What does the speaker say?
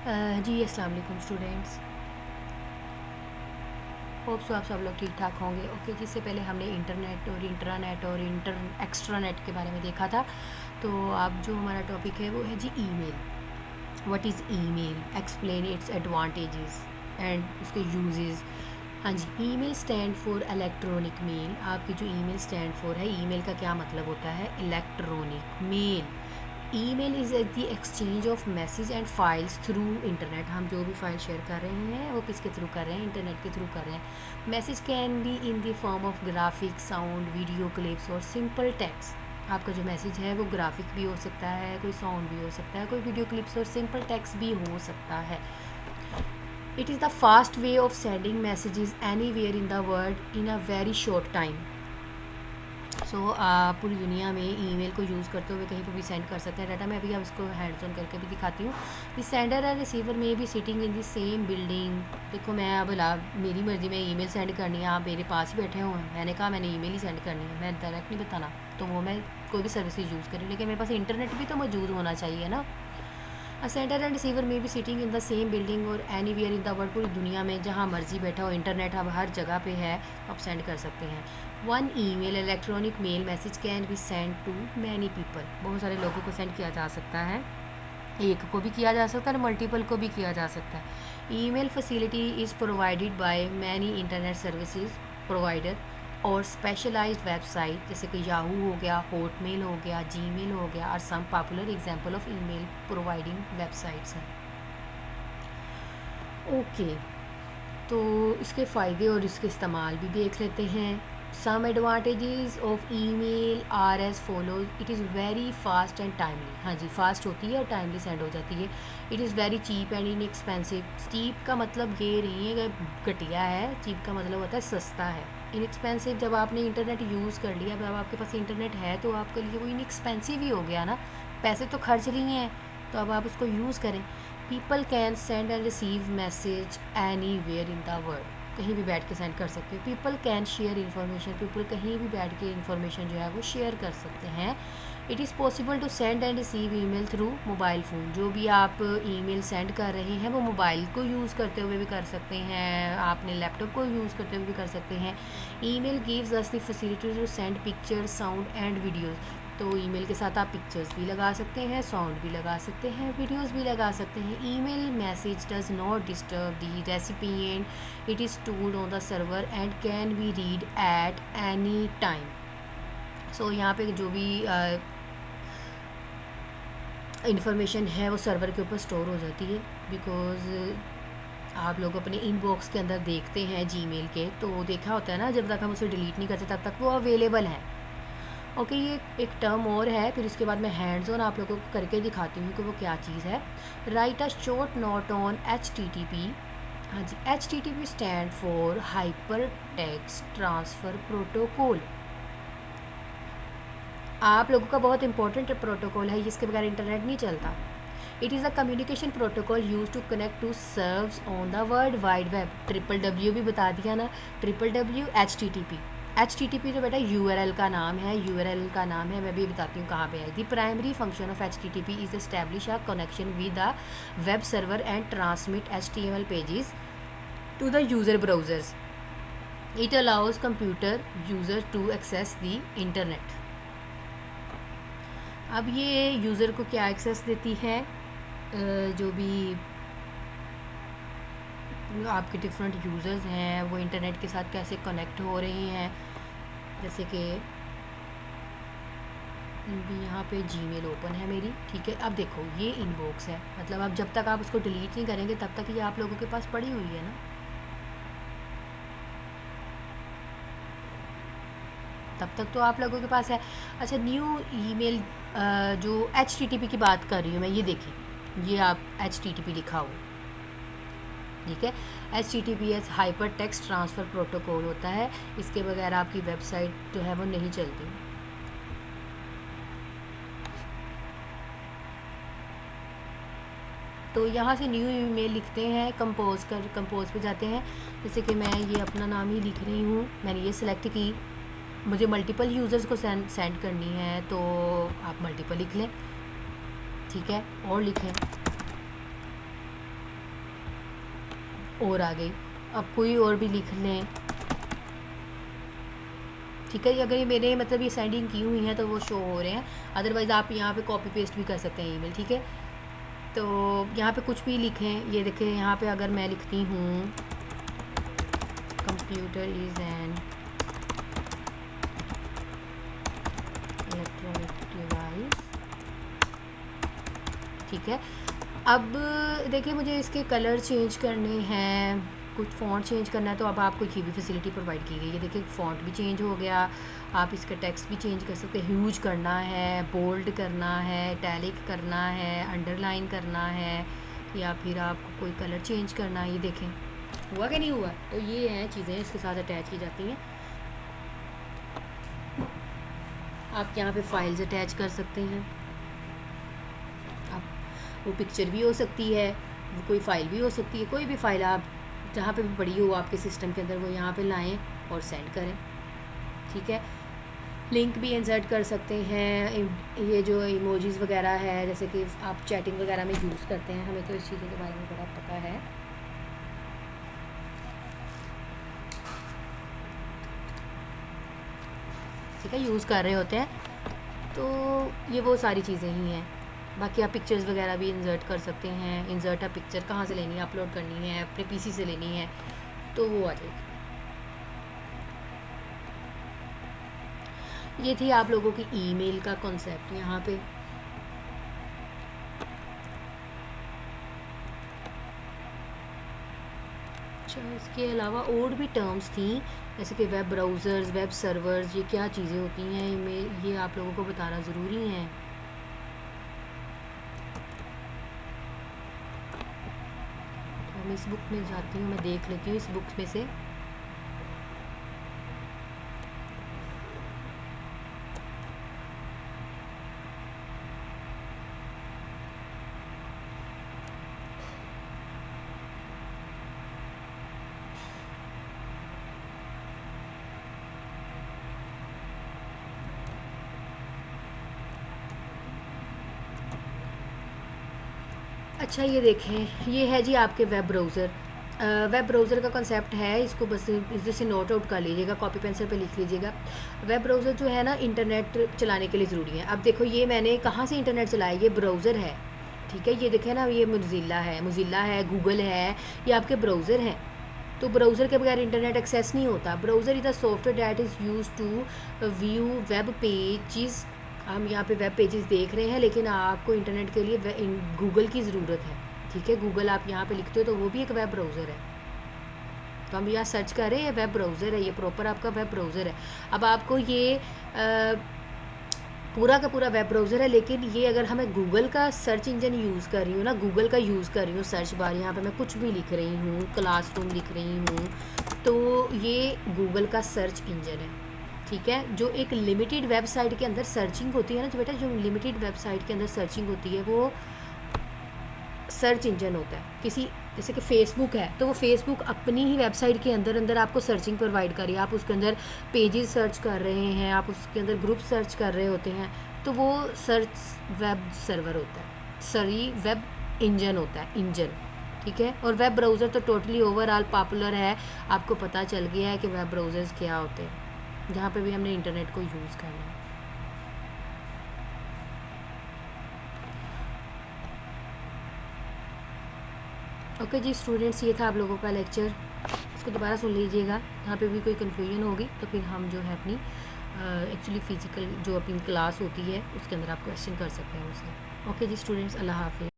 जी अस्सलाम वालेकुम students. Hope so आप सब लोग ठीक ठाक होंगे। ओके, जिससे पहले हमने इंटरनेट और इंट्रानेट और एक्स्ट्रानेट के बारे में देखा था। तो अब जो हमारा टॉपिक है वो है जी email. What is email, explain its advantages and उसके यूजेस। हाँ जी, email stand for electronic mail. आपकी जो ईमेल स्टैंड फॉर है, ईमेल का क्या मतलब होता है? Electronic mail. Email is the exchange of message and files through internet. हम जो भी फाइल शेयर कर रहे हैं वो किसके थ्रू कर रहे हैं? इंटरनेट के थ्रू कर रहे हैं। Message can be in the form of graphic, sound, video clips और सिंपल टेक्स्ट। आपका जो मैसेज है वो ग्राफिक भी हो सकता है, कोई साउंड भी हो सकता है, कोई वीडियो क्लिप्स और सिंपल टेक्स्ट भी हो सकता है। It is the fast way of sending messages anywhere in the world in a very short time. So पूरी दुनिया में ईमेल को यूज़ करते हुए कहीं पर भी सेंड कर सकते हैं डाटा। मैं अभी अब इसको हैंड्स ऑन करके भी दिखाती हूँ। द सेंडर एंड रिसीवर में भी sitting in the same building. देखो, मैं अब मेरी मर्ज़ी में ईमेल सेंड करनी है, आप मेरे पास ही बैठे हुए हैं, मैंने कहा मैंने ईमेल ही सेंड करनी है, मैं डायरेक्ट नहीं बताना, तो वो मैं कोई भी सर्विसेज यूज़ करूँ, लेकिन मेरे पास इंटरनेट भी तो मौजूद होना चाहिए ना। अ सेंडर एंड रिसीवर में भी sitting in the same building और anywhere in the world. पूरी दुनिया में जहाँ मर्जी बैठा हो, इंटरनेट अब हर जगह पे है, आप सेंड कर सकते हैं। One email electronic mail message can be send to many people. बहुत सारे लोगों को सेंड किया जा सकता है, एक को भी किया जा सकता है और मल्टीपल को भी किया जा सकता है। Email facility is provided by many internet services provider और स्पेशलाइज्ड वेबसाइट, जैसे कि याहू हो गया, हॉटमेल हो गया, जीमेल हो गया, और some popular example of email providing websites हैं। ओके, तो इसके फ़ायदे और इसके इस्तेमाल भी देख लेते हैं। Some advantages of email are as follows. It is very fast and timely. हाँ जी, फास्ट होती है और टाइमली सेंड हो जाती है। It is very cheap and inexpensive. Cheap का मतलब ये नहीं है कि घटिया है, चीप का मतलब होता है सस्ता है। इनएक्सपेंसिव, जब आपने इंटरनेट यूज़ कर लिया, जब आपके पास इंटरनेट है तो आपके लिए वो इनएक्सपेंसिव ही हो गया ना, पैसे तो खर्च लिए हैं, तो अब आप उसको यूज़ करें। People can send and receive message anywhere in the world. कहीं भी बैठ के सेंड कर सकते हो। People can share information. People कहीं भी बैठ के इन्फॉर्मेशन जो है वो शेयर कर सकते हैं। It is possible to send and receive email through mobile phone. जो भी आप ईमेल सेंड कर रहे हैं वो मोबाइल को यूज़ करते हुए भी कर सकते हैं, आपने लैपटॉप को यूज़ करते हुए भी कर सकते हैं। Email gives us the facility to send pictures, sound and videos. तो ईमेल के साथ आप पिक्चर्स भी लगा सकते हैं, साउंड भी लगा सकते हैं, वीडियोस भी लगा सकते हैं। Email message does not disturb the recipient. It is stored on the server and can be read at any time. So यहाँ पे जो भी इंफॉर्मेशन है वो सर्वर के ऊपर स्टोर हो जाती है। बिकॉज़ आप लोग अपने इनबॉक्स के अंदर देखते हैं जीमेल के, तो देखा होता है ना, जब तक हम उसे डिलीट नहीं करते तब तक वो अवेलेबल है। ओके, ये एक टर्म और है, फिर उसके बाद मैं हैंड्स ऑन आप लोगों को करके दिखाती हूँ कि वो क्या चीज़ है। Right a short note on HTTP। हाँ जी, HTTP stand for hyper text transfer protocol. आप लोगों का बहुत इंपॉर्टेंट प्रोटोकॉल है, इसके बगैर इंटरनेट नहीं चलता। It is a communication protocol use to connect to servers on the world wide web. WWW भी बता दिया ना, WWW HTTP। HTTP तो बेटा URL का नाम है, URL का नाम है, मैं भी बताती हूँ कहाँ पे है। The primary function of HTTP is establish a connection with the web server and transmit HTML pages to the user browsers. It allows computer user to access the internet. अब ये यूज़र को क्या एक्सेस देती है? जो भी आपके different users हैं वो इंटरनेट के साथ कैसे कनेक्ट हो रहे हैं। जैसे कि यहाँ पे जीमेल ओपन है मेरी, ठीक है। अब देखो, ये इनबॉक्स है, मतलब अब जब तक आप उसको डिलीट नहीं करेंगे तब तक ये आप लोगों के पास पड़ी हुई है ना, तब तक तो आप लोगों के पास है। अच्छा, न्यू ईमेल, जो HTTP की बात कर रही हूँ मैं, ये देखें, ये आप HTTP लिखा हो, ठीक है। HTTPS hyper text transfer protocol होता है, इसके बगैर आपकी वेबसाइट जो है वो नहीं चलती। तो यहाँ से न्यू ईमेल लिखते हैं, कंपोज पे जाते हैं। जैसे कि मैं ये अपना नाम ही लिख रही हूँ, मैंने ये सिलेक्ट की, मुझे मल्टीपल यूज़र्स को सेंड करनी है, तो आप मल्टीपल लिख लें, ठीक है, और लिखें। और आ गई। अब कोई और भी लिख लें, ठीक है। अगर ये मेरे मतलब ये सेंडिंग की हुई हैं तो वो शो हो रहे हैं, अदरवाइज़ आप यहाँ पे कॉपी पेस्ट भी कर सकते हैं ईमेल, ठीक है। तो यहाँ पे कुछ भी लिखें, ये देखें यहाँ पे अगर मैं लिखती हूँ computer is an electronic device, ठीक है। अब देखिए मुझे इसके कलर चेंज करने हैं, कुछ फ़ॉन्ट चेंज करना है, तो अब आपको ये भी फैसिलिटी प्रोवाइड की गई है। देखिए फ़ॉन्ट भी चेंज हो गया, आप इसका टेक्स्ट भी चेंज कर सकते हैं, ह्यूज करना है, बोल्ड करना है, इटैलिक करना है, अंडरलाइन करना है, या फिर आपको कोई कलर चेंज करना है। ये देखें हुआ कि नहीं हुआ। तो ये हैं चीज़ें इसके साथ अटैच की जाती हैं। आप यहाँ पे फाइल्स अटैच कर सकते हैं, आप वो पिक्चर भी हो सकती है, वो कोई फ़ाइल भी हो सकती है, कोई भी फ़ाइल आप जहाँ पे भी पड़ी हो आपके सिस्टम के अंदर वो यहाँ पे लाएं और सेंड करें, ठीक है। लिंक भी इंसर्ट कर सकते हैं। ये जो इमोजीज़ वगैरह है, जैसे कि आप चैटिंग वगैरह में यूज़ करते हैं, हमें तो इस चीज़ों के बारे में बड़ा पता है। ठीक है, यूज़ कर रहे होते हैं, तो ये वो सारी चीज़ें ही हैं। बाकी आप पिक्चर्स वगैरह भी इंसर्ट कर सकते हैं। इंसर्ट आप पिक्चर कहाँ से लेनी है, अपलोड करनी है, अपने पीसी से लेनी है, तो वो आ जाएगी। ये थी आप लोगों की ईमेल का कॉन्सेप्ट यहाँ पे। अच्छा, इसके अलावा और भी टर्म्स थी, जैसे कि वेब ब्राउज़र्स, वेब सर्वर्स, ये क्या चीज़ें होती हैं, ये आप लोगों को बताना ज़रूरी है। तो मैं इस बुक में जाती हूँ, मैं देख लेती हूँ इस बुक में से। अच्छा, ये देखें, ये है जी आपके वेब ब्राउज़र। वेब ब्राउज़र का कॉन्सेप्ट है, इसको बस जैसे नोट आउट कर लीजिएगा, कॉपी पेंसिल पे लिख लीजिएगा। वेब ब्राउज़र जो है ना, इंटरनेट चलाने के लिए ज़रूरी है। अब देखो ये मैंने कहाँ से इंटरनेट चलाया, ये ब्राउज़र है, ठीक है। ये देखें ना, ये मोज़िला है, गूगल है, ये आपके ब्राउज़र हैं। तो ब्राउज़र के बगैर इंटरनेट एक्सेस नहीं होता। Browser is a software that is use to view web pages. हम यहाँ पे वेब पेजेस देख रहे हैं, लेकिन आपको इंटरनेट के लिए गूगल की ज़रूरत है, ठीक है। गूगल आप यहाँ पे लिखते हो तो वो भी एक वेब ब्राउज़र है। तो हम यहाँ सर्च करें, ये वेब ब्राउज़र है, ये प्रॉपर आपका वेब ब्राउज़र है। अब आपको ये पूरा का पूरा वेब ब्राउज़र है, लेकिन ये अगर हमें गूगल का सर्च इंजन यूज़ कर रही हूँ ना, गूगल का यूज़ कर रही हूँ, सर्च बार यहाँ पे मैं कुछ भी लिख रही हूँ, क्लासरूम लिख रही हूँ, तो ये गूगल का सर्च इंजन है, ठीक है। जो एक लिमिटेड वेबसाइट के अंदर सर्चिंग होती है ना, तो बेटा जो लिमिटेड वेबसाइट के अंदर सर्चिंग होती है वो सर्च इंजन होता है। किसी जैसे कि फ़ेसबुक है, तो वो फ़ेसबुक अपनी ही वेबसाइट के अंदर अंदर आपको सर्चिंग प्रोवाइड कर रही है। आप उसके अंदर पेजेस सर्च कर रहे हैं, आप उसके अंदर ग्रुप सर्च कर रहे होते हैं, तो वो सर्च वेब सर्वर होता है, सॉरी वेब इंजन होता है, इंजन, ठीक है। और वेब ब्राउज़र तो टोटली ओवरऑल पॉपुलर है, आपको पता चल गया है कि वेब ब्राउज़र्स क्या होते हैं, जहाँ पे भी हमने इंटरनेट को यूज़ करना है। ओके जी स्टूडेंट्स, ये था आप लोगों का लेक्चर, इसको दोबारा सुन लीजिएगा। यहाँ पे भी कोई कन्फ्यूजन होगी तो फिर हम जो है अपनी एक्चुअली फ़िज़िकल जो अपनी क्लास होती है उसके अंदर आप क्वेश्चन कर सकते हैं उससे। ओके जी स्टूडेंट्स, अल्लाह हाफ़िज़।